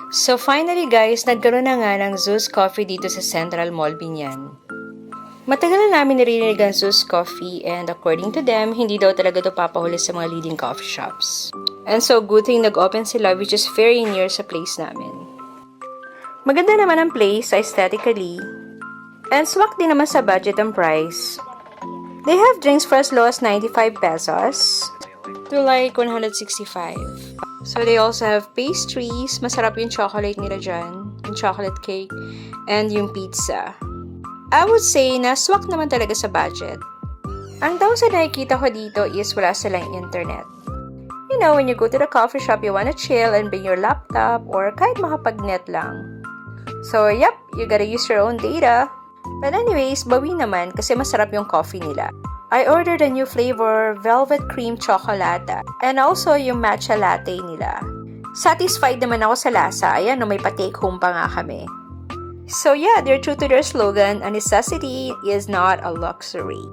So finally guys, nagkaroon na nga ng Zeus Coffee dito sa Central Mall, Binyan. Matagal na namin narinig ang Zeus Coffee and according to them, hindi daw talaga ito papahuli sa mga leading coffee shops. And so good thing nag-open sila which is very near sa place namin. Maganda naman ang place aesthetically and swak din naman sa budget and price. They have drinks for as low as 95 pesos to like 165. So they also have pastries. Masarap yung chocolate nila dyan. Yung chocolate cake. And yung pizza. I would say na swak naman talaga sa budget. Ang downside na nakikita ko dito is wala silang internet. You know, when you go to the coffee shop, you wanna chill and bring your laptop or kahit makapag-net lang. So, yep, you gotta use your own data. But anyways, bawi naman kasi masarap yung coffee nila. I ordered a new flavor, velvet cream chocolate, and also yung matcha latte nila. Satisfied naman ako sa lasa. Ayan, may pa-take home pa nga kami. So yeah, they're true to their slogan, a necessity is not a luxury.